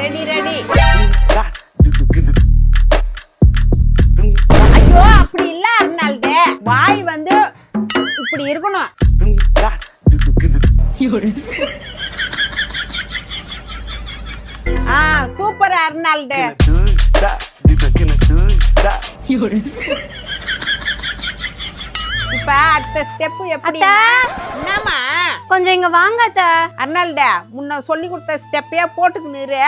Ready ready. ஐயோ அப்படி இல்ல அர்னால்டு, வாய் வந்து இப்படி இருக்கணும். Super Arnold. இப்ப அடுத்த ஸ்டெப் எப்படி? என்னம்மா கொஞ்சம் இங்க வாங்க அத்தை. அர்னால்டு, முன்ன சொல்லி கொடுத்த ஸ்டெப்பே போட்டுக்கின்னு.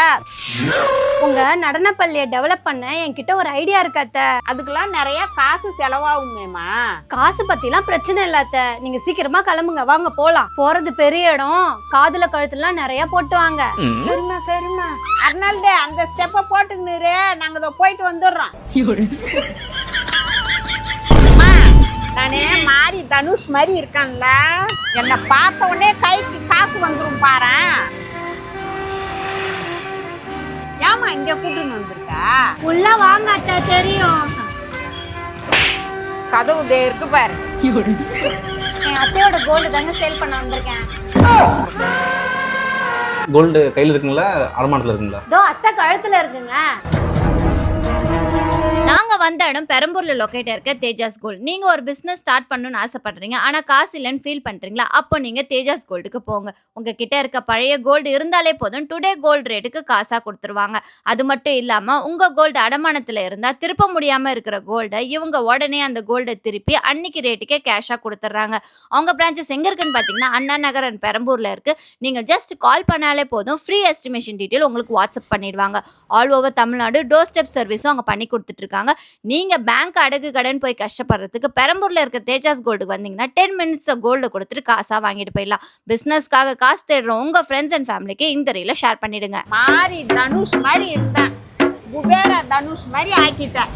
உங்க நடன பள்ளியை டெவலப் பண்ண என்கிட்ட ஒரு ஐடியா இருக்கு அத்தை. அதுக்கெல்லாம் நிறைய காசு செலவாகுமேமா. காசு பத்திலாம் பிரச்சனை இல்ல அத்தை, நீங்க சீக்கிரமா கிளம்புங்க, வாங்க போலாம். போறது பெரிய இடம், காதுல கழுத்துலாம் நிறைய போட்டுவாங்க. சரிம்மா சரிம்மா. அர்னால்டு, அந்த ஸ்டெப்ப போட்டுக்கின்னு, நாங்க இதோ போயிட்டு வந்துடுறோம். நானே மாறி தனுஷ் மாதிரி இருக்கான்ல, என்ன பார்த்த உடனே கைக்கு காசு வந்துரும் பாரு. ஏமா இங்க கூட்டின்னு வந்திருக்கா? உள்ள வாங்க அத்தை, தெரியும். கதவு இருக்கு பாரு. என் அத்தையோட கோல்டு தாங்க சேல் பண்ண வந்திருக்கேன். கோல்டு கையில இருக்குங்களா, அடமானத்துல இருக்குங்களா? இதோ அத்தை கழுத்துல இருக்குங்க. நாங்க வந்த இடம் பெரம்பூர்ல லொக்கேட் இருக்க தேஜாஸ் கோல்டு. நீங்க ஒரு பிசினஸ் ஸ்டார்ட் பண்ணணும்னு ஆசைப்படுறீங்க, ஆனா காசு இல்லைன்னு ஃபீல் பண்றீங்களா? அப்போ நீங்க தேஜாஸ் கோல்டுக்கு போங்க. உங்ககிட்ட இருக்க பழைய கோல்டு இருந்தாலே போதும், டுடே கோல்டு ரேட்டுக்கு காசா கொடுத்துருவாங்க. அது மட்டும் இல்லாம உங்க கோல்டு அடமானத்துல இருந்தா திருப்ப முடியாம இருக்கிற கோல்டை இவங்க உடனே அந்த கோல்டை திருப்பி அன்னைக்கு ரேட்டுக்கே கேஷா கொடுத்துட்றாங்க. அவங்க பிரான்ச்சஸ் எங்க இருக்குன்னு பாத்தீங்கன்னா அண்ணா நகர் அண்ட் பெரம்பூர்ல இருக்கு. நீங்க ஜஸ்ட் கால் பண்ணாலே போதும், ஃப்ரீ எஸ்டிமேஷன் டீடைல் உங்களுக்கு வாட்ஸ்அப் பண்ணிடுவாங்க. All over Tamilnadu doorstep சர்வீஸும் அவங்க பண்ணி கொடுத்துட்டு இருக்காங்க. நீங்க பேங்க் அடகு கடன் போய் கஷ்டப்படுறதுக்கு பெரம்பூர்ல இருக்க தேஜாஸ் கோல்டுக்கு வந்தீங்கன்னா 10 மினிட்ஸ் கோல்டு கொடுத்துட்டு காசா வாங்கிட்டு போயிடலாம். பிசினஸ்க்காக காசு தேடுற உங்க ஃப்ரெண்ட்ஸ் அண்ட் ஃபேமிலிக்கு இந்த ரீல ஷேர் பண்ணிடுங்க. மாறி தனுஷ் மாதிரி இருந்தேன், குபேர தனுஷ் மாதிரி ஆக்கிட்டேன்.